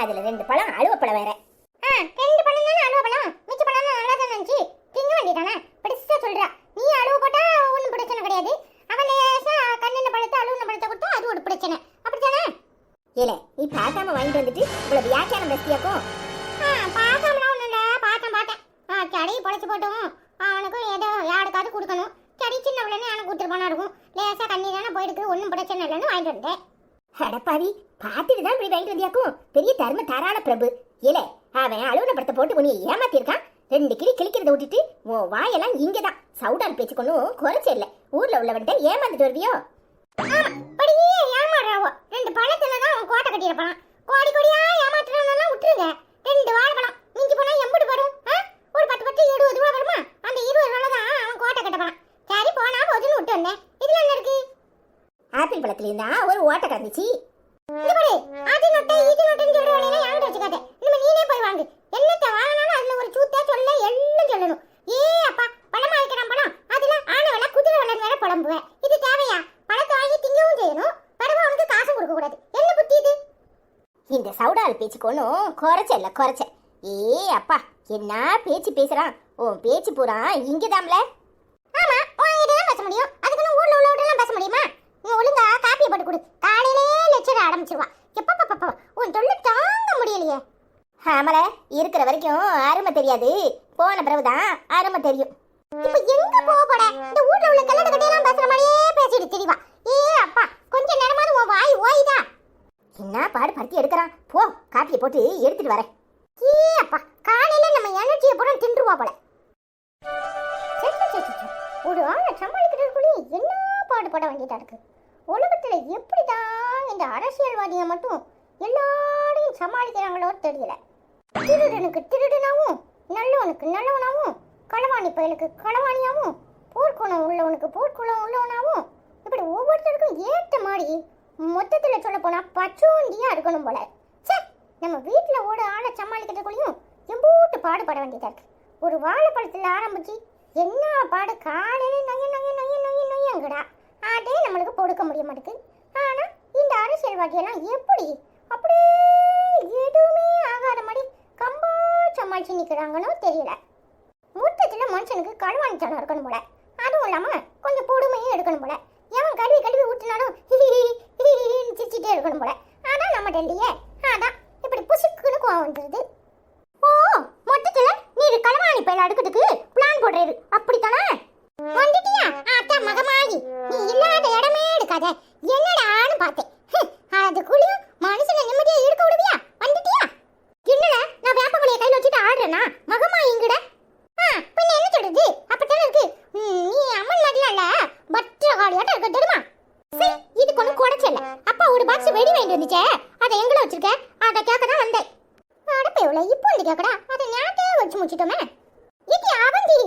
அதுல 2 பழம் அழுவப்பழம் வேற. 2 பழம் தானே அழுவப்பழம், மிச்ச பழம் நல்லா தான் இருந்துச்சு, திங்க வேண்டியதானே. பெருசா சொல்றா, நீ அழுவ போட்டா ஒன்றும் பிரச்சனை கிடையாது, அவன் லேசா கண்ணின பழத்தை அழுவுன பழத்தை கொடுத்தா அது ஒரு பிரச்சனை, அப்படித்தானே? ஏலே, நீ பார்க்காம வாங்கிட்டு வந்துட்டு இவ்வளவு வியாக்கியானம் பேசியாக்கும். பார்க்காமலாம் ஒன்றும் இல்லை, பார்த்தேன். சரி பொழைச்சி போட்டோம், அவனுக்கும் ஏதோ யாருக்காவது கொடுக்கணும், சரி சின்ன பிள்ளைன்னு எனக்கு கொடுத்துருப்பானா இருக்கும், லேசா கண்ணி தானே போயிருக்கு, ஒன்றும் பிரச்சனை இல்லைன்னு வாங்கிட்டு வந்தேன். அடப்பாவி, பார்த்துட்டு தான் இப்படி வாங்கிட்டு வந்தியாக்கும், பெரிய தர்ம தாராள பிரபு. ஏலே, அவன் அலுவலக படத்தை போட்டு உன்னை ஏமாத்திருக்கான். 2 கிளி கிளிக்கிறத விட்டுட்டு உன் வாயெல்லாம் இங்கதான். சவுடால் பேச்சு கொண்டும் குறைச்சே இல்லை. ஊர்ல உள்ளவன்ட்ட ஏமாந்துட்டு வருவியோ? படியே ஏமாறாவோ. 2 பழத்துல தான் அவன் கோட்டை கட்டியிருப்பான். கோடி கோடியா ஏமாத்துறவனெல்லாம் விட்டுருங்க. 2 வாழைப்பழம் மிஞ்சி போனா எம்புட்டு வரும்? ஒரு 10 20 ரூபா வருமா? அந்த 20 ரூபால தான் அவன் கோட்டை கட்டப்பான். சரி போனா போதுன்னு விட்டு வந்தேன். இதுல என்ன இருக்கு? ஆப்பிள் பழத்துல இருந்தா ஒரு ஓட்டை கிடந்துச்சு. இது பாரு, அது நொட்டை இது நொட்டைன்னு சொல்ற வேலையெல்லாம் என்கிட்ட வச்சுக்காத. இனிமே நீனே போய் வாங்கு. என்னத்த வாங்கினாலும் அதுல ஒரு சூத்தா சொல்ல எல்லாம் சொல்லணும். அப்பா பழமா இருக்கிறான் பழம், அதுல ஆனை வேலை குதிரை வேலைன்னு வேற புலம்புவேன். இது தேவையா? பழத்தை வாங்கி திங்கவும் செய்யணும், பரவ அவனுக்கு காசும் கொடுக்க கூடாது. என்ன புத்தி இது? இந்த சவுடால் பேச்சுக்கு ஒன்றும் குறைச்ச குறைச்ச. அப்பா என்ன பேச்சு பேசுறான். உன் பேச்சு பூரா இங்கதாம்ல. ஆமா, உன்கிட்டதான் பேச முடியும், அதுக்குன்னு ஊர்ல உள்ளவட்டெல்லாம் பேச முடியுமா? நீ ஒழுங்கா காப்பியை போட்டு கொடு, காலையிலே லெக்சர் ஆரம்பிச்சிருவா. எப்பப்பா உன் தொல்லை தாங்க முடியலையே. ஆமல, இருக்கிற வரைக்கும் அருமை தெரியாது, போன பிறகுதான் அருமை தெரியும். இப்ப எங்க போக போற? இந்த ஊர்ல உள்ள கல்லட கட்டையெல்லாம் பேசுற மாதிரியே பேசிட்டு தெரியவா. அப்பா கொஞ்ச நேரமாவது உன் வாய் ஓய்தா. என்ன பாடு படுத்தி எடுக்கிறான். போ, காப்பியை போட்டு எடுத்துட்டு வரேன். அப்பா காலையில நம்ம எனர்ஜியை பூரா தின்றுவா போல. ஒரு ஆளை சமாளிக்கிறதுக்குள்ளே என்ன பாடுபட வேண்டியதா இருக்கு. உலகத்துல எப்படிதான் இந்த அரசியல்வாதியை மட்டும் எல்லாரையும் சமாளிக்கிறாங்களோ தெரியல. திருடனுக்கு திருடனாவும், நல்லவனுக்கு நல்லவனாவும், களவாணி பயலுக்கு களவாணியாவும், போர்க்குணம் உள்ளவனுக்கு போர்க்குணம் உள்ளவனாவும், இப்படி ஒவ்வொருத்தருக்கும் ஏற்ற மாதிரி மொத்தத்துல சொல்ல போனா பச்சோண்டியா இருக்கணும் போல. நம்ம வீட்டுல ஓட ஆளை சமாளிக்கிறதுக்குள்ளேயும் எம்பூட்டு பாடுபட வேண்டியதா இருக்கு. ஒரு வாழைப்பழத்துல ஆரம்பிச்சு என்ன பாடு, காலையில நொய்யங்கடா அதே நம்மளுக்கு பொடுக்க முடிய மாட்டேங்குது. ஆனா இந்த அரசியல்வாதியெல்லாம் எப்படி அப்படியே எதுவுமே ஆகாத மாதிரி கம்பா சமாளிச்சு நிக்கிறாங்கன்னு தெரியல. மொத்தத்துல மனுஷனுக்கு களவாணித்தனம் இருக்கணும் போல, அதுவும் இல்லாம கொஞ்சம் பொறுமையும் எடுக்கணும் போல. எவன் கழுவி ஊற்றினாலும் சிரிச்சிட்டே இருக்கணும் போல. ஆனா நம்ம டெல்லியே அதான் இப்படி புசுக்குன்னு கோவம் வந்துருது. மொத்தத்துல நீ களவாணி பயில அடுக்கிறதுக்கு பிளான் போடுறது அப்படித்தானே? வந்துட்டியா அத்தா மகமாயி, நீ இல்லாத இடமே எடுக்காத. என்னடான்னு பார்த்தேன், அதுக்குள்ளயும் மனுஷனை நிம்மதியா இருக்க விடுவியா? வந்துட்டியா? என்னடா நான் வேப்பமலையை கையில வச்சுட்டு ஆடுறேன்னா மகமாயிங்கட? பின்ன என்ன சொல்றது? அப்படித்தானே இருக்கு. நீ அம்மன் மாதிரிலாம் இல்ல, பத்திரகாளியாட்டம் இருக்க தெரியுமா? சரி, இதுக்கு ஒன்றும் குடைச்சல. அப்பா ஒரு பாக்ஸ் வெடி வாங்கிட்டு வந்துச்சே, அதை எங்களை வச்சிருக்க, அதை கேட்க தான் வந்தேன். அடப்பே உள்ள இப்போ வந்து கேட்கடா, அதை ஞாட்டே வச்சு முடிச்சிட்டோமே. இது அவந்தி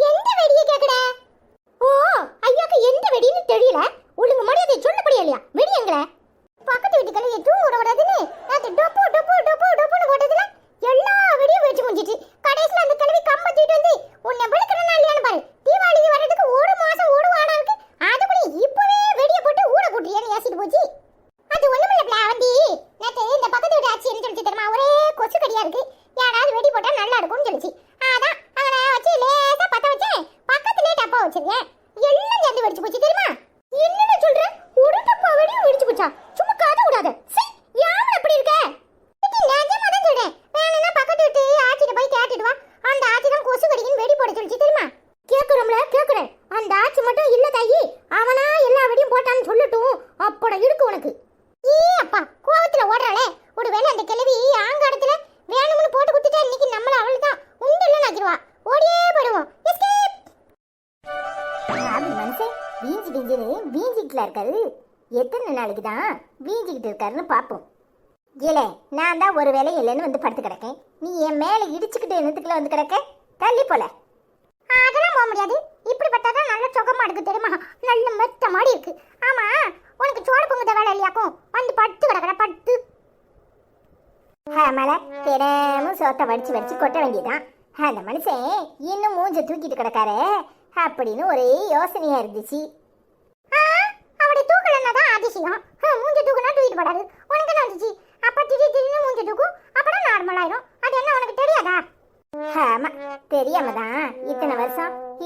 எந்த வெடியை கேட்கட? ஐயாக்கு எந்த வெடின்னு தெரியல, ஒழுங்கு மரியாதை சொல்லப்படியா இல்லையா? வெடி எங்களை பக்கத்து வீட்டுக்கெல்லாம் எதுவும் விட விடாதுன்னு அது டொப்பு டொப்பு டொப்பு டொப்புன்னு போட்டதுல எல்லா வெடியும் வச்சு முடிஞ்சிட்டு கடைசியில் அந்த கிழவி கம்ப தூக்கிட்டு வந்து உன்னை வெளுக்கணும்னா இல்லையான்னு பாரு. தீபாவளி வர்றதுக்கு 1 மாசம் 1 வாரம் இருக்கு, அதுபடி இப்பவே வெடியை போட்டு ஊட போட்டுறியான்னு ஏசிட்டு போச்சு. அது ஒண்ணுமில்ல அவந்தி, நேற்று இந்த பக்கத்து வீட்டு ஆட்சி என்ன சொல்லிச்சு தெரியுமா? ஒரே கொசு கடியா இருக்கு, யாராவது வெடி போட்டா நல்லா இருக்கும்னு சொல்லிச்சு. அதான் அவனை வச்சு லேசா பத்த வச்சேன், பக்கத்துலேயே டப்பா வச்சிருக்கேன், எல்லாம் சேர்ந்து வெடிச்சு போச்சு தெரியுமா? என்னன்னு சொல்ற? ஒரு டப்பா வெடியும் வெடிச்சு போச்சா? சும்மா காத விடாத. சரி, யாரும் அப்படி இருக்க? நிஜமா தான் சொல்றேன். வேணும்னா பக்கத்து வீட்டு ஆட்சியிட்ட போய் கேட்டுட்டு வா, அந்த ஆட்சி தான் கொசு கடிக்குன்னு வெடி போட சொல்லிச்சு தெரியுமா? கேட்குறோம்ல கேட்குறேன், அந்த ஆட்சி மட்டும் இல்ல தாயி, அவனா எல்லா வெடியும் போட்டான்னு சொல்லட்டும், அப்பட இருக்கு உனக்கு. அப்பா கோவத்துல ஓடுறாளே, ஒருவேளை அந்த கிழவி ஆங்காடத்துல வேணும்னு போட்டு குத்திட்டா இன்னைக்கு நம்மள அவள் தான் உண்டெல்லாம் நக்கிடுவா. ஓடியே போடுவோம். மனுஷன் வீஞ்சிக்கிட்டுல இருக்காரு, எத்தனை நாளைக்கு தான் வீஞ்சிக்கிட்டு இருக்காருன்னு பார்ப்போம். ஏலே, நான் தான் ஒரு வேலை இல்லைன்னு வந்து படுத்து கிடக்கேன், நீ என் மேலே இடிச்சுக்கிட்டு என்னத்துக்குள்ள வந்து கிடக்க? தள்ளி போல. அதெல்லாம் போக முடியாது, இப்படி பார்த்தாதான் நல்ல சுகமா இருக்கு தெரியுமா? நல்ல மெத்த மாடி இருக்கு. ஆமா, உனக்கு சோறு பொங்குத வேலை இல்லையாக்கும், வந்து படுத்து கிடக்கிற படுத்து. மலை தினமும் சோத்தை வடிச்சு வடிச்சு கொட்ட வேண்டியதான். அந்த மனுஷன் இன்னும் மூஞ்ச தூக்கிட்டு கிடக்காரு அப்படின்னு ஒரே யோசனையா இருந்துச்சு. அவருடைய தூக்கலன்னா தான் அதிசயம். மூஞ்ச தூக்குனா தூக்கிட்டு போடாது, உனக்கு என்ன வந்துச்சு? அப்ப திடீர்னு மூஞ்ச தூக்கும்,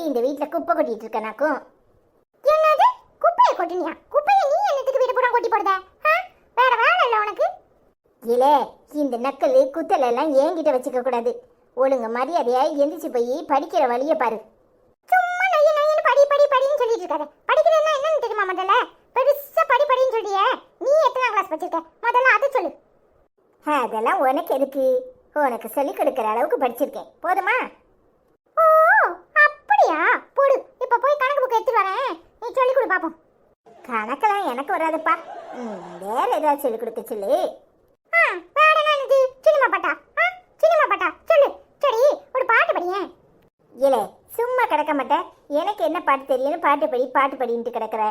இந்த வீட்டுல குப்பை கொட்டிட்டு இருக்கனாக்கும். என்னது குப்பையை கொட்டினியா? குப்பையை நீ என்னத்துக்கு வீடு பூரா கொட்டி போடுத? வேற வேலை இல்ல உனக்கு? இல்ல, இந்த நக்கல் குத்தல் எல்லாம் என்கிட்ட வச்சுக்க கூடாது. ஒழுங்கு மரியாதையா எந்திரிச்சு போய் படிக்கிற வழிய பாரு. சும்மா நைய நையன்னு படி படி படின்னு சொல்லிட்டு இருக்காரு. படிக்கிறேன்னா என்னன்னு தெரியுமா? முதல்ல பெருசா படி படின்னு சொல்றியே, நீ எத்தனை கிளாஸ் படிச்சிருக்க? முதல்ல அதை சொல்லு. அதெல்லாம் உனக்கு எதுக்கு? உனக்கு சொல்லி கொடுக்குற அளவுக்கு படிச்சிருக்கேன், போதுமா? ஓ அப்படியா? போடு, இப்ப போய் கணக்கு புக் எடுத்துட்டு வரேன், நீ சொல்லி கொடு பாப்போம். கணக்கெல்லாம் எனக்கு வராதுப்பா, வேற ஏதாவது சொல்லி கொடுக்க சொல்லு. வேற என்னது? சினிமா பாட்டா? சினிமா பாட்டா சொல்லு. சரி, ஒரு பாட்டு படியேன். இல்ல, சும்மா கிடக்க மாட்டேன். எனக்கு என்ன பாட்டு தெரியும்னு பாட்டு படின்ட்டு கிடக்குற.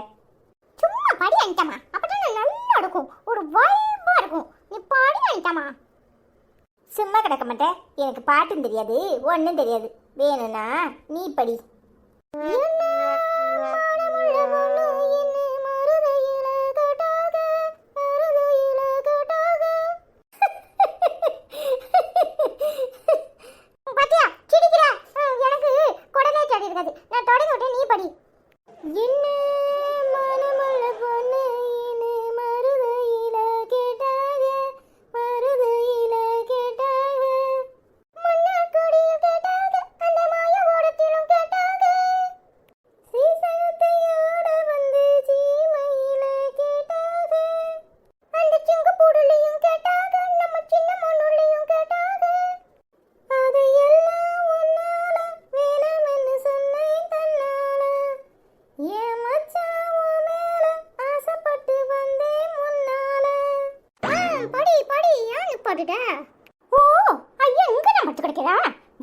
சும்மா படி அனிதாமா, அப்பதான் நல்லா இருக்கும், ஒரு வைபா இருக்கும். நீ பாடி அனிதாமா. சும்மா கிடக்க மாட்டேன், எனக்கு பாட்டும் தெரியாது ஒன்றும் தெரியாது. வேணும்னா நீ படி. ஓ ஐயா, இங்க நான் பட்டு கிடக்கிறா?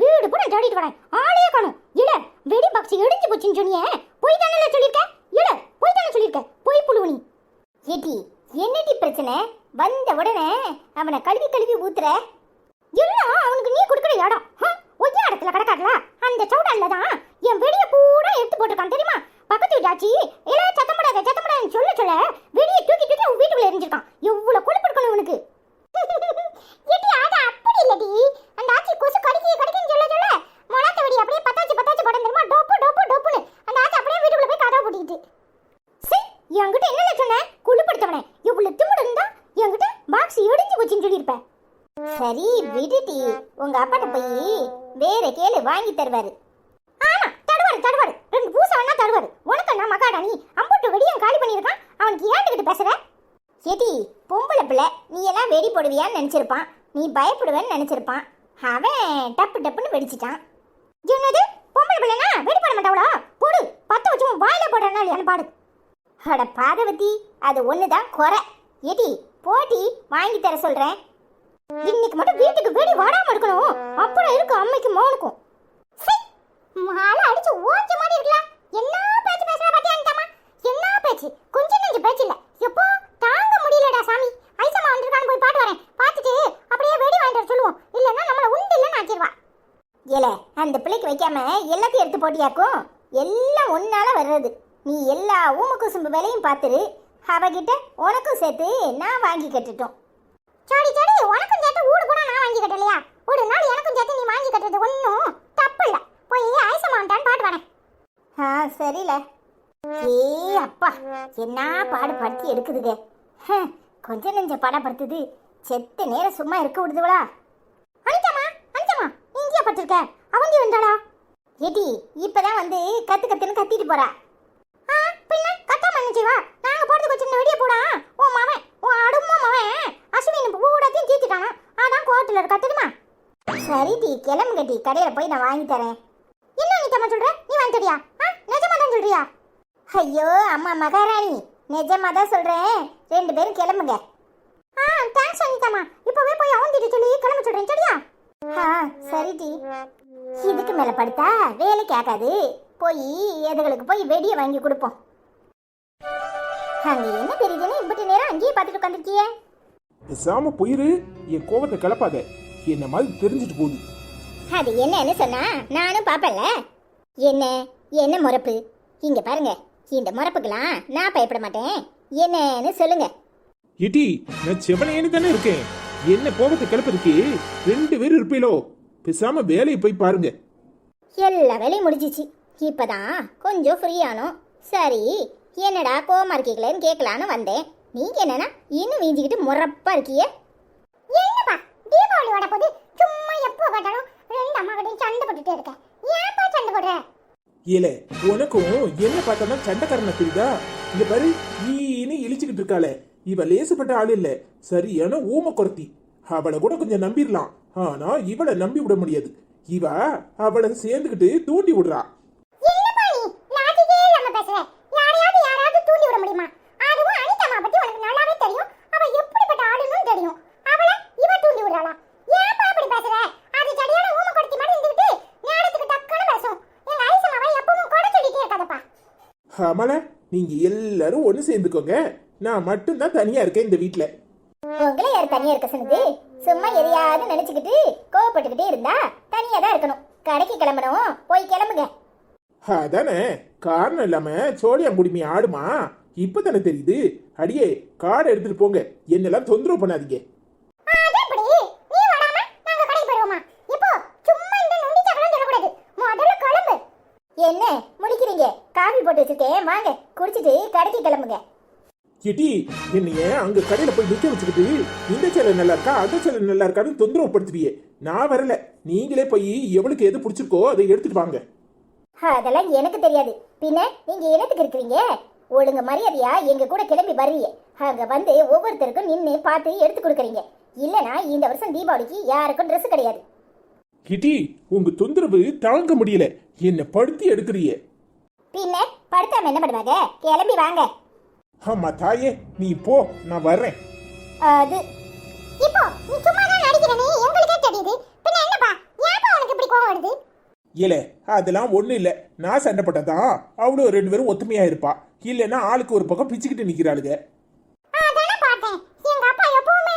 வீடு பூரா தேடிட்டு வரேன், ஆளே காணும். இல்ல, வெடி பாக்ஸ் இடிஞ்சு போச்சுன்னு சொன்னியே, போய் தானே சொல்லிருக்க? இல்ல, போய் தானே சொல்லிருக்க? போய் புழுவனி. ஏடி, என்னடி பிரச்சனை? வந்த உடனே அவனை கழுவி கழுவி ஊத்துற. எல்லாம் அவனுக்கு நீ கொடுக்குற இடம். ஒய்யா இடத்துல கிடக்காதுல, அந்த சவுடான்ல தான் என் வெடியை பூரா எடுத்து போட்டிருக்கான் தெரியுமா? பக்கத்து வீட்டாச்சி இல்ல சத்தப்படாதுன்னு சொல்ல சொல்ல வெடியை தூக்கி தூக்கி அவன் வீட்டுக்குள்ள எரிஞ்சிருக்கான். எவ்வளவு கொழுப்பு இருக்கணும் உனக்கு. ஏடி, அது அப்படி இல்லடி, அந்த ஆச்சி கொசு கடிக்குன்னு சொல்ல சொல்ல மொளாத்த வெடி அப்படியே பத்தாச்சு படம் தெரியுமா? டோப்புன்னு அந்த ஆச்சி அப்படியே வீட்டுக்குள்ள போய் கதவை பூட்டிக்கிட்டு. சரி, என்கிட்ட என்ன சொன்ன? குழுப்படுத்தவனே, இவ்வளவு திமிடு இருந்தா என்கிட்ட பாக்ஸ் இடிஞ்சு போச்சுன்னு சொல்லியிருப்பேன். சரி விடுடி, உங்க அப்பாட்ட போய் வேற கேளு, வாங்கி தருவாரு. ஆமா, தடுவாரு 2 பூசை வேணா தருவாரு. உனக்கு என்ன மகாடா, நீ அம்புட்டு வெடியும் காலி பண்ணியிருக்கான், அவனுக்கு ஏன்னுக்கிட்டு பேசுற? ஏடி, பொம்பளை பிள்ளை, நீ எல்லாம் வெடி போடுவியான்னு நினைச்சிருப்பான், நீ பயப்படுவேன்னு நினைச்சிருப்பான். அவன் டப்புன்னு வெடிச்சிட்டான். என்னது பொம்பளை பிள்ளைனா வெடி போட மாட்டாவளா? போடு, 10 வச்சு வாயில போடுறனால என்ன பாடு. அட பாதவதி, அது ஒண்ணுதான் குறை. ஏடி, போட்டி வாங்கி தர சொல்றேன். இன்னைக்கு மட்டும் வீட்டுக்கு வெடி வாடாம இருக்கணும், அப்புறம் இருக்கு அம்மைக்கு மௌனுக்கும். மாலை அடிச்சு ஓஞ்ச மாதிரி இருக்கலாம். என்ன பேச்சு பேசுற பாத்தியா அனிதாமா? என்ன பேச்சு? கொஞ்சம் நெஞ்ச பேச்சு இல்ல. எப்போ தாங்க முடியலடா சாமி. ஐசம்மா வந்திருக்கான்னு போய் பாட்டு வரேன், பார்த்துட்டு அப்படியே வெடி வாங்கிட்டு வர சொல்லுவோம். இல்லன்னா நம்மள உண்டு இல்லன்னு ஆக்கிடுவா. ஏல, அந்த பிள்ளைக்கு வைக்காம எல்லாத்தையும் எடுத்து போட்டியாக்கும். எல்லாம் ஒன்னால வர்றது. நீ எல்லா ஊமுக்குசும்பு வேலையும் பார்த்துரு. அவகிட்ட உனக்கும் சேர்த்து நான் வாங்கி கட்டுட்டோம். சரி, உனக்கும் சேர்த்து ஊடு கூட நான் வாங்கி கட்டலையா? ஒரு நாள் எனக்கும் சேர்த்து நீ வாங்கி கட்டுறது ஒன்றும் தப்பு இல்லை. போய் ஐசம்மா வந்துட்டான்னு பாட்டு வரேன். சரில. ஏ அப்பா, என்ன பாடு படுத்தி எடுக்குதுங்க. கொஞ்சம் நெஞ்ச பாடப்படுத்துது. செத்த நேரம் சும்மா இருக்க விடுதுவளா? அனிதாமா, இங்கேயா பட்டிருக்க? அவந்தி வந்தாளா? ஏடி, இப்பதான் வந்து கத்துன்னு கத்திட்டு போறா. பின்ன கத்தாம என்ன செய்வா? நாங்க போறதுக்கு சின்ன வெடிய போடா. உன் மவன், உன் அடுமா மவன் அஸ்வின் பூடாத்தையும் தீத்திட்டானா, அதான் கோவத்துல இருக்கா தெரியுமா? சரி டி, கிளம்புங்க டி, கடையில போய் நான் வாங்கி தரேன். என்ன அனிதாமா சொல்ற? நீ வாங்கி தரியா? நிஜமா தான் சொல்றியா? ஐயோ அம்மா மகாராணி, நிஜமா தான் சொல்றேன். 2 பேரும் கிளம்புங்க. தேங்க்ஸ் அனிதாமா, இப்பவே போய் அவந்திட்டு சொல்லி கிளம்ப சொல்றேன், சரியா? சரி டி. இதுக்கு மேல படுத்தா வேலைக்கு ஆகாது. போய் எதுகளுக்கு போய் வெடியை வாங்கி கொடுப்போம். அங்க என்ன தெரியுதுன்னு இப்படி நேரம் அங்கேயே பார்த்துட்டு உட்காந்துருக்கியே. பேசாம போயிரு, என் கோபத்தை கிளப்பாத. என்ன மாதிரி தெரிஞ்சிட்டு போகுது. அது என்னன்னு சொன்னா நானும் பாப்பல. என்ன முறப்பு? இங்க பாருங்க, இந்த முறப்புக்கெல்லாம் நான் பயப்பட மாட்டேன். என்னன்னு சொல்லுங்க. இடி, நான் செவனேன்னு தானே இருக்கேன். என்ன கோபத்தை கிளப்பதுக்கு 2 பேர் இருப்பீங்களோ? பேசாம வேலையை போய் பாருங்க. எல்லா வேலையும் முடிஞ்சிச்சு. இப்பதான் கொஞ்சம் ஃப்ரீயானோம். சரி, என்னடா கோவமா இருக்கீங்களேன்னு கேட்கலான்னு வந்தேன். நீங்க என்னன்னா இன்னும் வீஞ்சிக்கிட்டு முறப்பா இருக்கியே. என்னப்பா தீபாவளியோட போது சும்மா எப்போ பார்த்தாலும் ரெண்டு அம்மா கிட்ட சண்டை போட்டுட்டே இருக்க. ஏன்ப்பா சண்டை போடுற? ஏல உனக்கும் என்ன பார்த்தா சண்டைக்காரனை தெரியுதா? இந்த பாரு ஈன்னு இழிச்சுக்கிட்டு இருக்காளே, இவ லேசுப்பட்ட ஆள் இல்ல, சரியான ஊம குறத்தி. அவளை கூட கொஞ்சம் நம்பிடலாம், ஆனா இவளை நம்பி விட முடியாது. இவ அவளை சேர்ந்துக்கிட்டு தூண்டி விடுறா. என்னப்பா நீ லாஜிக்கே இல்லாம பேசுற? யாரையாவது தூண்டி விட முடியுமா? அதுவும் அனிதா பத்தி உனக்கு நல்லாவே தெரியும். அவ எப்படிப்பட்ட ஆளுன்னு தெரியும். அவளை இவ தூண்டி விடுறாளா? ஏன்ப்பா அப்படி பேசுற? அது சரியான ஊம குறத்தி மாதிரி இருந்துட்டு நேரத்துக்கு டக்குன்னு பேசும். எங்க ஐசமாவை எப்பவும் கொடை சொல்லிட்டே இருக்காதப்பா. அமல, நீங்க எல்லாரும் ஒண்ணு சேர்ந்துக்கோங்க, நான் மட்டும்தான் தனியா இருக்கேன் இந்த வீட்டுல. உங்களை யார் தனியா இருக்க சொன்னது? சும்மா எதையாவது நினைச்சுக்கிட்டு கோவப்பட்டுக்கிட்டே இருந்தா தனியா தான் இருக்கணும். கடைக்கு கிளம்பணும், போய் கிளம்புங்க. அதானே, காரணம் இல்லாம சோழியம் குடிமி ஆடுமா? இப்பதானே தெரியுது. அடியே காடை எடுத்துட்டு போங்க, என்னெல்லாம் தொந்தரவு பண்ணாதீங்க. அது எப்படி? நீ வராம நாங்க கடைக்கு போறோமா? இப்போ சும்மா இந்த நொண்டி சக்கரம் சொல்லக்கூடாது. முதல்ல கிளம்பு. என்ன முடிக்கிறீங்க? காபி போட்டு வச்சிருக்கேன், வாங்க குடிச்சிட்டு கடைக்கு கிளம்புங்க. கிட்டி, என்னைய அங்க கடையில போய் நிக்க வச்சுக்கிட்டு இந்த சேலை நல்லா இருக்கா அந்த சேலை நல்லா இருக்கான்னு தொந்தரவு படுத்துவியே. நான் வரல, நீங்களே போய் எவளுக்கு எது பிடிச்சிருக்கோ அதை எடுத்துட்டு வாங்க. அதெல்லாம் எனக்கு தெரியாது. பின்ன நீங்க என்னத்துக்கு இருக்கிறீங்க? ஒழுங்கு மரியாதையா எங்க கூட கிளம்பி வர்றீங்க. அங்க வந்து ஒவ்வொருத்தருக்கும் நின்று பார்த்து எடுத்து கொடுக்குறீங்க. இல்லனா இந்த வருஷம் தீபாவளிக்கு யாருக்கும் ட்ரெஸ் கிடையாது. கிட்டி, உங்க தொந்தரவு தாங்க முடியல, என்ன படுத்தி எடுக்கிறியே. பின்ன படுத்தாம என்ன பண்ணுவாங்க? கிளம்பி வாங்க. ஆமா தாயே, நீ போ, நான் வர்றேன். அது இப்போ நீ சும்மா தான் நடிக்கிறனே, எங்களுக்கே தெரியுது. பின்ன என்னப்பா, ஏன்ப்பா உனக்கு இப்படி கோவம் வருது? இல்ல அதெல்லாம் ஒண்ணு இல்ல, நான் சண்டை போட்டதான் அவளும் ரெண்டு பேரும் ஒத்துமையா இருப்பா. இல்லைன்னா ஆளுக்கு ஒரு பக்கம் பிச்சுக்கிட்டு நிக்கிறாளுங்க. அதானே பார்த்தேன். எங்க அப்பா எப்பவுமே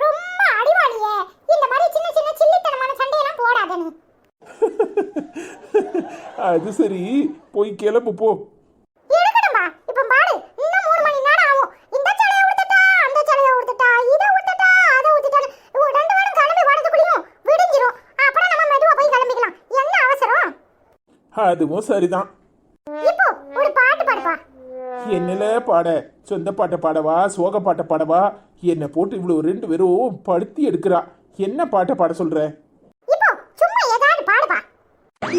ரொம்ப அடிவாளியே. இந்த மாதிரி சின்ன சின்ன சில்லித்தனமான சண்டையெல்லாம் போடாதேன்னு. அது சரி, போய் கிளம்பு போ. இருக்கட்டும்பா, இப்ப பாரு, இன்னும் 3 மணி நேரம் ஆகும். இந்த சலையை உடுத்தட்டா, அந்த சலையை உடுத்தட்டா, இதை உடுத்தட்டா, அதை உடுத்தட்டான்னு ரெண்டு பேரும் கிளம்பி வரதுக்குள்ளேயும் விடிஞ்சிரும். அப்புறம் நம்ம மெதுவா போய் கிளம்பிக்கலாம். என்ன அவசரம்? அதுவும் சரிதான். இப்போ ஒரு பாட்டு பாடுப்பா. என்னல பாட? சொந்த பாட்டை பாடவா சோக பாட்டை பாடவா? என்ன போட்டு இவ்வளவு ரெண்டு பேரும் படுத்தி எடுக்கிறா. என்ன பாட்டை பாட சொல்ற? இப்போ சும்மா ஏதாவது பாடுப்பா.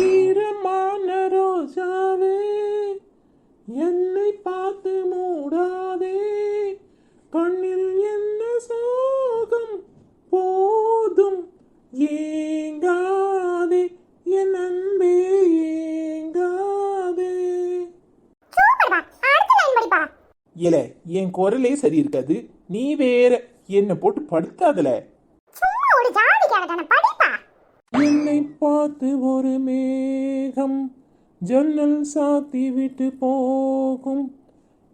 ஈரமான ரோஜாவே என்னை பார்த்து மூடாதே, கண்ணில் என்ன சோகம் போதும் ஏங்காதே, என் அன்பே ஏங்காதே. சூப்பர்ப்பா, அடுத்த லைன் படிப்பா. இல்ல, என் குரலே சரி இருக்காது, நீ வேற என்ன போட்டு படுத்தாதல. சும்மா ஒரு ஜாலிக்காக தானே, படிப்பா. என்னை பார்த்து ஒரு மேகம் ஜன்னல் சாத்தி விட்டு போகும்,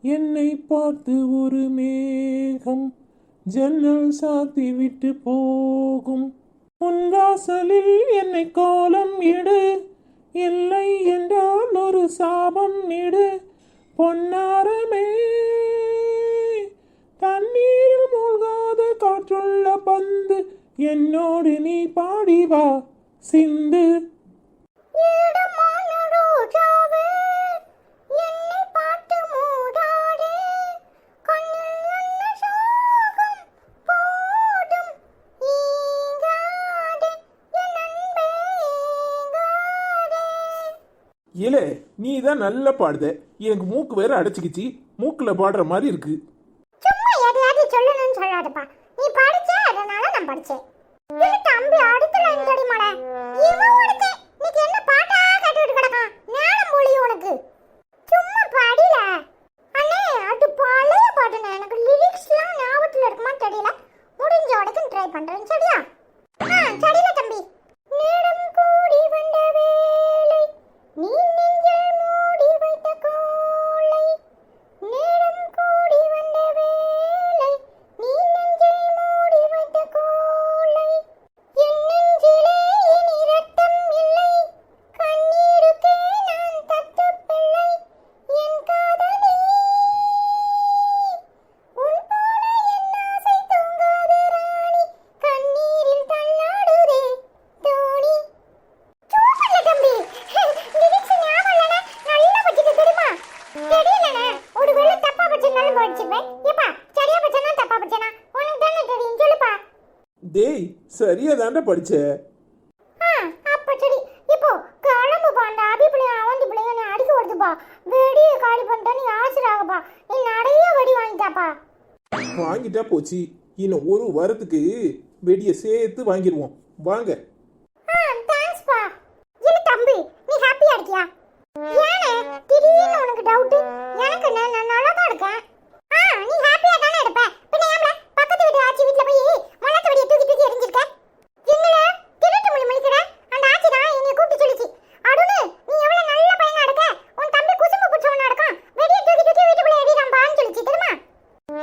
என்னை பார்த்து ஒரு மேகம் ஜன்னல் சாத்தி விட்டு போகும், உன் வாசலில் என்னை கோலம் இடு, இல்லை என்றால் ஒரு சாபம் இடு, பொன்னாரமே தண்ணீரில் மூழ்காத காற்றுள்ள பந்து, என்னோடு நீ பாடி வா சிந்து. ஈரமான ரோஜாவே, என்னை பார்த்து மூடாதே, கண்ணில் என்ன சோகம் போதும் ஏங்காதே, என் அன்பே ஏங்காதே. இல்ல, நீ தான் நல்லா பாடுத, எனக்கு மூக்கு வேற அடைச்சிக்கிச்சு, மூக்குல பாடுற மாதிரி இருக்கு. சும்மா எதையாவது சொல்லணும்னு சொல்லாதப்பா. நீ படிச்ச, அதனால நான் படிச்சேன். இல்ல தம்பி, அடுத்த லைன் தெரியுமாடா? இவன் உனக்கு இன்னைக்கு என்ன பாட்டா கேட்டுட்டு கிடக்கான்? ஞானம் போலியே உனக்கு. சும்மா படில. அண்ணே, அது பழைய பாட்டுண்ணே. எனக்கு லிரிக்ஸ்லாம் ஞாபகத்துல இருக்குமா தெரியல. முடிஞ்ச வரைக்கும் ட்ரை பண்றேன், சரியா? சரியில்ல தம்பி. நேரம் கூடி வந்த வேளை, நீ நெஞ்சில் மூடி வைத்த கோளை, நேரம் கூடி வந்த வேளை, நீ நெஞ்சில் மூடி வைத்த கோளை, என் நெஞ்சிலே இனி ரத்தம் இல்லை, கண்ணீருக்கே நான் தத்த பிள்ளை, என் காதலி உன் போல என் ஆசை தூங்காத ராணி, கண்ணீரில் டேய் சரியா தாண்டா படிச்ச. ஆ அப்ப சரி இப்போ கிளம்புப்பா. அந்த அபி பிள்ளைய அவந்தி பிள்ளைய நீ அடிக்க வருதுப்பா. வெடியை காலி பண்ணிட்டா நீ ஆசிராகப்பா. நீ நிறைய வெடி வாங்கிட்டாப்பா. வாங்கிட்டா போச்சு, இன்னும் ஒரு வாரத்துக்கு வெடியை சேர்த்து வாங்கிடுவோம். வாங்க. ஆ தேங்க்ஸ்ப்பா. இல்ல தம்பி நீ ஹாப்பியா இருக்கியா? ஏனே திடீர்னு உனக்கு டவுட்? எனக்கு நான் நல்லா தான் இருக்கேன். ஆ நீ ஹாப்பியா தானே இருப்ப. பின்ன ஏம்ல பக்கத்து வீட்டு ஆச்சி வீட்ல போய் மொளத்த வெடியை தூக்கி தூக்கி எரிஞ்சிருக்க? எங்கல திருட்டு மொழி முழிக்கிற? அந்த ஆச்சி தான் என்னைய கூப்பிட்டு சொல்லிச்சு. அருணு நீ எவ்வளவு நல்ல பையனா இருக்க, உன் தம்பி குசும்பு புடிச்சவனா இருக்கான், வெடியை தூக்கி தூக்கி வீட்டுக்குள்ள எறிறான்பான்னு சொல்லிச்சு தெரியுமா?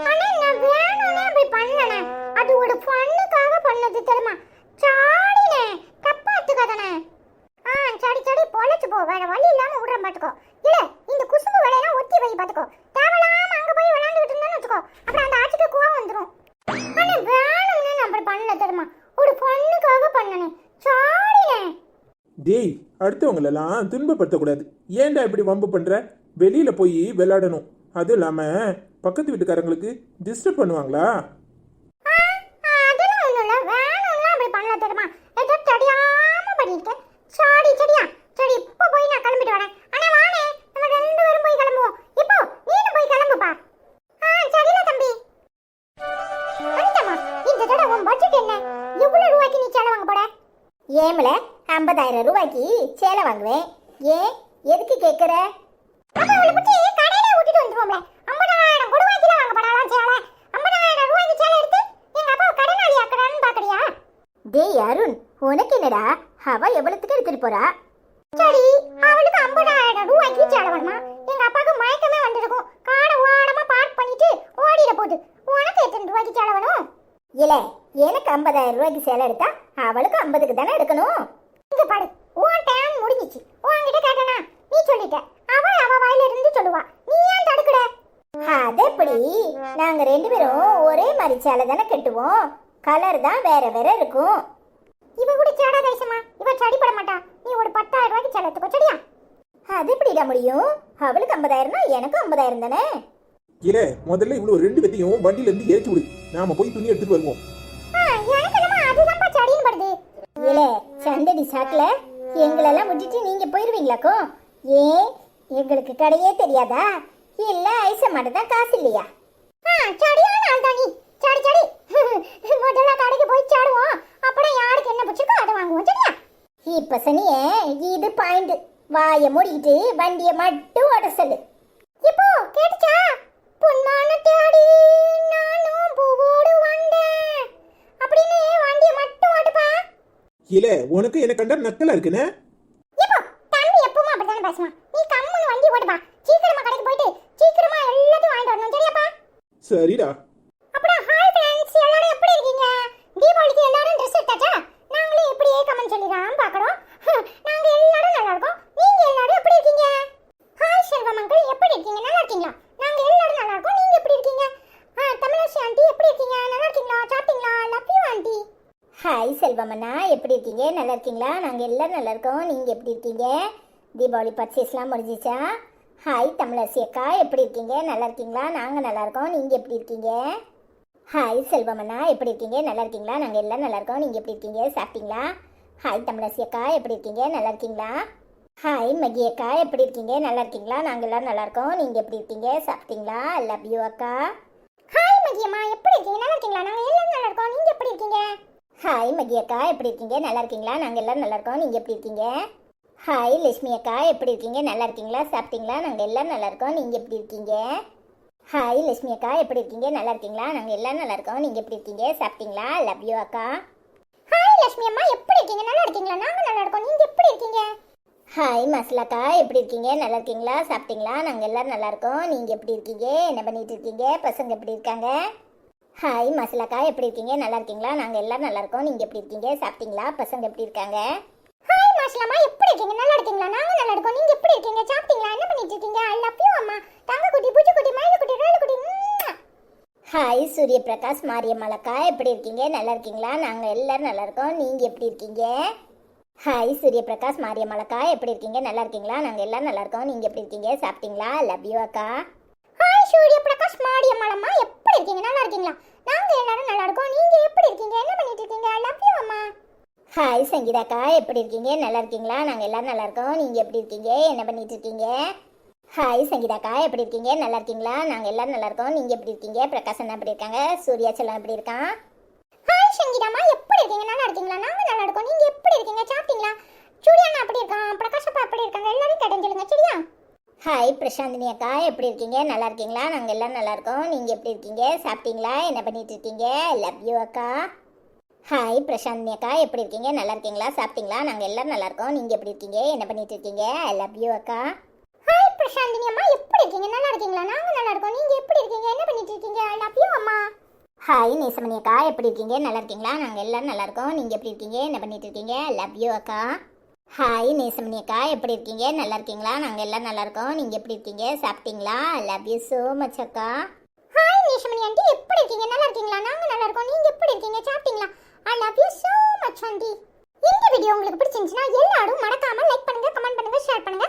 ஆனா நான் வேணும்னே அப்படி பண்ணலனே. அது ஒரு ஃபன்னுக்காக பண்ணது தெரியுமா? சாடினே தப்பா எடுத்துக்காதனே. ஆ சடி சடி பொழைச்சு போ. வேற வழி இல்லாம விடுறேன் பாத்துக்கோ. இல்ல இந்த குசும்பு வேலையெல்லாம் ஒத்தி வை பாத்துக்கோ. தேவையில்லாம அங்க போய் விளையாண்டுட்டு இருந்தேன்னு வச்சுக்கோ, அப்புறம் அந்த ஆச்சிக்கு கோவம் வந்துடும். ஆனா வேணும்னே நான் அப்படி பண்ணல தெரியுமா? ஒரு ஃபன்னுக்காக பண்ணனே. சாடினே. டேய் அடுத்தவங்களெல்லாம் துன்பப்படுத்தக்கூடாது. ஏன்டா இப்படி வம்பு பண்ற? வெளியில போய் விளையாடணும். அதுவும் இல்லாம பக்கத்து வீட்டுக்காரங்களுக்கு டிஸ்டர்ப் பண்ணுவாங்களா? அதெல்லாம் ஒண்ணும் இல்ல. வேணும்லாம் அப்படி பண்ணல தெரியுமா? ஏதோ தெரியாம பண்ணிருக்கேன். சாடி சரியா? சரி இப்போ போய் நான் கிளம்பிட்டு வரேன். ஆனா வானே நம்ம ரெண்டு பேரும் போய் கிளம்புவோம். இப்போ நீனும் போய் கிளம்புப்பா. சரில தம்பி. அனிதம்மா இந்த தடவை உன் பட்ஜெட் என்ன? எவ்வளவு ரூபாய்க்கு நீ சேலை வாங்க போற? ஏம்ல 50,000 ரூபாய்க்கு சேலை வாங்குவேன். ஏன் எதுக்கு கேக்குற? அப்ப அவளை பத்தி கடையில விட்டுட்டு வந்துருவோம்ல. 50,000 ரூபாய்க்கு வாங்க போறாளாம் சேலை. 50,000 ரூபாய்க்கு சேலை எடுத்து எங்க அப்பா கடனாளி ஆக்குறான்னு பாக்குறியா? டேய் அருண் உனக்கு என்னடா? அவ எவ்வளவுக்கு எடுத்துட்டு போறா? சரி அவளுக்கு 50,000 ரூபாய்க்கு சேலை வருமா? எங்க அப்பாவுக்கு மயக்கமே வந்திருக்கும். காரை ஓரமா பார்க் பண்ணிட்டு ஓடிட போகுது. உனக்கு எத்தனை ரூபாய்க்கு சேலை வேணும்? இல்ல எனக்கு 50,000 ரூபாய்க்கு சேலை எடுத்தா அவளுக்கு 50க்கு தானே எடுக்கணும். இங்க பாரு உன் டைம் முடிஞ்சிச்சு. உன்கிட்ட கேட்டனா நீ சொல்லிட்ட. அவ வாயில இருந்து சொல்லுவா. நீ ஏன் தடுக்கற? அதேப்படி நாங்க ரெண்டு பேரும் ஒரே மாதிரி சேலை தானே கட்டுவோம். கலர் தான் வேற வேற இருக்கும். இவ கூட சேடா தேசமா? இவ சடி பட மாட்டா. நீ ஒரு 10,000 ரூபாய்க்கு சேலை எடுத்துக்கோ சரியா? அது எப்படிடா முடியும்? அவளுக்கு 50,000னா எனக்கு 50,000 தானே. இல்ல முதல்ல இவ்வளவு ரெண்டு பேத்தையும் வண்டியில இருந்து ஏற்றி விடு. நாம போய் துணி எடுத்துட்டு வருவோம். எனக்கு என்னமா அதுதான்ப்பா சடின்னு படுது. இல்ல சண்டடி சாக்குல எங்களெல்லாம் விட்டுட்டு நீங்க போயிருவீங்களாக்கோ? ஏன் எங்களுக்கு கடையே தெரியாதா? இல்ல ஐச மட்டும் தான் காசு இல்லையா? சரியான ஆள் தான் நீ. சடி சடி முதல்ல கடைக்கு போய் சாடுவோம். அப்புறம் யாருக்கு என்ன பிடிச்சிருக்கோ அதை வாங்குவோம் சரியா? இப்ப சனியே இது பாயிண்ட். வாயை மூடிக்கிட்டு வண்டியை மட்டும் ஓட சொல்லு. இப்போ கேட்டுச்சா? பொன்னான தேடி நானும் பூவோடு வந்தேன் அப்படின்னு வண்டியை மட்டும் ஓடுப்பா. இல்ல உனக்கு என்ன கண்டா நக்கலா இருக்குனே. இப்போ தம்பி எப்பவும் அப்படிதானே பேசுவான். நீ கம்முன்னு வண்டி ஓடுப்பா. சீக்கிரமா கடைக்கு போயிட்டு சீக்கிரமா எல்லாத்தையும் வாங்கிட்டு வரணும் சரியாப்பா? சரிடா. அப்புறம் ஹாய் ஃப்ரெண்ட்ஸ் எல்லாரும் எப்படி இருக்கீங்க? தீபாவளிக்கு எல்லாரும் ட்ரெஸ் எடுத்தாச்சா? நாங்களும் இப்படியே கமெண்ட் சொல்லிடலாம் பார்க்கறோம். நாங்க எல்லாரும் நல்லா இருக்கோம். நீங்க எல்லாரும் எப்படி இருக்கீங்க? ஹாய் செல்வம் அங்கிள் எப்படி இருக்கீங்க? நல்லா இருக்கீங்களா? நாங்க எல்லாரும் நல்லா இருக்கோம். நீங்க எப்படி இருக்கீங்க? தமிழரசி ஆண்டி எப்படி இருக்கீங்க? நல்லா இருக்கீங்களா? சாப்பிட்டீங்களா? Love you aunty. ஹாய் செல்வம் அண்ணா எப்படி இருக்கீங்க? நல்லா இருக்கீங்களா? நாங்க எல்லாரும் நல்லா இருக்கோம். நீங்க எப்படி இருக்கீங்க? தீபாவளி பர்ச்சேஸ்லாம் முடிஞ்சிச்சா? ஹாய் தமிழரசி அக்கா எப்படி இருக்கீங்க? நல்லா இருக்கீங்களா? நாங்க நல்லா இருக்கோம். நீங்க எப்படி இருக்கீங்க? ஹாய் செல்வம் அண்ணா எப்படி இருக்கீங்க? நல்லா இருக்கீங்களா? நாங்க எல்லாரும் நல்லா இருக்கோம். நீங்க எப்படி இருக்கீங்க? சாப்பிட்டீங்களா? ஹாய் தமிழரசி அக்கா எப்படி இருக்கீங்க? நல்லா இருக்கீங்களா? ஹாய் மகி அக்கா எப்படி இருக்கீங்க? நல்லா இருக்கீங்களா? நாங்க எல்லாரும் நல்லா இருக்கோம். நீங்க எப்படி இருக்கீங்க? சாப்பிட்டீங்களா? லவ் யூ அக்கா. ஹாய் மகி அம்மா எப்படி இருக்கீங்க? நல்லா இருக்கீங்களா? நாங்க எல்லாரும் நல்லா இருக்கோம். நீங்க எப்படி இருக்கீங்க? ஹாய் மகி அக்கா எப்படி இருக்கீங்க? நல்லா இருக்கீங்களா? நாங்க எல்லாரும் நல்லா இருக்கோம். நீங்க எப்படி இருக்கீங்க? ஹாய் லட்சுமி அக்கா எப்படி இருக்கீங்க? நல்லா இருக்கீங்களா? சாப்பிட்டீங்களா? நாங்க எல்லாரும் நல்லா இருக்கோம். நீங்க எப்படி இருக்கீங்க? ஹாய் லட்சுமி அக்கா எப்படி இருக்கீங்க? நல்லா இருக்கீங்களா? நாங்க எல்லாரும் நல்லா இருக்கோம். நீங்க எப்படி இருக்கீங்க? சாப்பிட்டீங்களா? லவ் யூ அக்கா. ஹாய் லட்சுமி அம்மா எப்படி இருக்கீங்க? நல்லா இருக்கீங்களா? நாங்க நல்லா இருக்கோம். நீங்க எப்படி இருக்கீங்க? ஹாய் மசலாக்கா எப்படி இருக்கீங்க? நல்லா இருக்கீங்களா? சாப்பிட்டீங்களா? நாங்க எல்லாரும் நல்லா இருக்கோம். நீங்க எப்படி இருக்கீங்க? என்ன பண்ணிட்டு இருக்கீங்க? பசங்க எப்படி இருக்காங்க? ஹாய் மசலாக்கா எப்படி இருக்கீங்க? நல்லா இருக்கீங்களா? நாங்க எல்லாரும் நல்லா இருக்கோம். நீங்க எப்படி இருக்கீங்க? சாப்பிட்டீங்களா? பசங்க எப்படி இருக்காங்க? ஹாய் மசலாமா எப்படி இருக்கீங்க? நல்லா இருக்கீங்களா? நாங்க நல்லா இருக்கோம். நீங்க எப்படி இருக்கீங்க? சாப்பிட்டீங்களா? என்ன பண்ணிட்டு இருக்கீங்க? ஐ லவ் யூ அம்மா. தங்க குட்டி பூச்சி குட்டி மயில் குட்டி ரேலு குட்டி. ஹாய் சூரிய பிரகாஷ் மாரியம்மலக்கா எப்படி இருக்கீங்க? நல்லா இருக்கீங்களா? நாங்க எல்லாரும் நல்லா இருக்கோம். நீங்க எப்படி இருக்கீங்க? ஹாய் சூரிய பிரகாஷ் மாரியம்மலக்கா எப்படி இருக்கீங்க? நல்லா இருக்கீங்களா? நாங்க எல்லாரும் நல்லா இருக்கோம். நீங்க எப்படி இருக்கீங்க? சாப்பிட்டீங்களா? லவ் யூ அக்கா. ஹாய் சூரிய பிரகாஷ் மாரியம்மலம்மா எப்படி இருக்கீங்க? நல்லா இருக்கீங்களா? நாங்க எல்லாரும் நல்லா இருக்கோம். நீங்க எப்படி இருக்கீங்க? என்ன பண்ணிட்டு இருக்கீங்க? ஐ லவ் யூ அம்மா. ஹாய் சங்கீதாக்கா, எப்படி இருக்கீங்க? நல்லா இருக்கீங்களா? நாங்க எல்லாரும் நல்லா இருக்கோம். நீங்க எப்படி இருக்கீங்க? என்ன பண்ணிட்டு இருக்கீங்க? ஹாய் சங்கீதாக்கா, எப்படி இருக்கீங்க? நல்லா இருக்கீங்களா? நாங்க எல்லாரும் நல்லா இருக்கோம். நீங்க எப்படி இருக்கீங்க? பிரகாஷ் அண்ணா எப்படி இருக்காங்க? சூர்யா செல்லம் எப்படி இருக்கான்? ஹாய் சங்கீதாம்மா, எப்படி இருக்கீங்க? நல்லா இருக்கீங்களா? நாங்க நல்லா இருக்கோம். நீங்க எப்படி இருக்கீங்க? சாப்பிட்டீங்களா? சூர்யா அண்ணா எப்படி இருக்கான்? பிரகாஷ் அப்பா எப்படி இருக்காங்க? எல்லாரும் கேட்டேன்னு சொல்லுங்க சரியா? ஹாய் பிரசாந்தினி அக்கா, எப்படி இருக்கீங்க? நல்லா இருக்கீங்களா? நாங்க எல்லாரும் நல்லா இருக்கோம். நீங்க எப்படி இருக்கீங்க? சாப்பிட்டீங்களா? என்ன பண்ணிட்டு இருக்கீங்க? லவ் யூ அக்கா. ஹாய் பிரசாந்தினி அக்கா, எப்படி இருக்கீங்க? நல்லா இருக்கீங்களா? சாப்பிட்டீங்களா? நாங்க எல்லாரும் நல்லா இருக்கோம். நீங்க எப்படி இருக்கீங்க? என்ன பண்ணிட்டு இருக்கீங்க? ஐ லவ் யூ அக்கா. ஹாய் பிரசாந்தினி அம்மா, எப்படி இருக்கீங்க? நல்லா இருக்கீங்களா? நாங்க நல்லா இருக்கோம். நீங்க எப்படி இருக்கீங்க? என்ன பண்ணிட்டு இருக்கீங்க? ஐ லவ் யூ அம்மா. ஹாய் நேசமணி அக்கா, எப்படி இருக்கீங்க? நல்லா இருக்கீங்களா? நாங்க எல்லாரும் நல்லா இருக்கோம். நீங்க எப்படி இருக்கீங்க? என்ன பண்ணிட்டு இருக்கீங்க? ஐ லவ் யூ அக்கா. ஹாய் நேசமணி அக்கா, எப்படி இருக்கீங்க? நல்லா இருக்கீங்களா? நாங்க எல்லாரும் நல்லா இருக்கோம். நீங்க எப்படி இருக்கீங்க? சாப்பிட்டீங்களா? I love you so much அக்கா. ஹாய் நேசமணி ஆண்டி, எப்படி இருக்கீங்க? நல்லா இருக்கீங்களா? நாங்க நல்லா இருக்கோம். நீங்க எப்படி இருக்கீங்க? சாப்பிட்டீங்களா? I love you so much aunty. இந்த வீடியோ உங்களுக்கு பிடிச்சிருந்துச்சுன்னா எல்லாரும் மறக்காம லைக் பண்ணுங்க, கமெண்ட் பண்ணுங்க, ஷேர் பண்ணுங்க.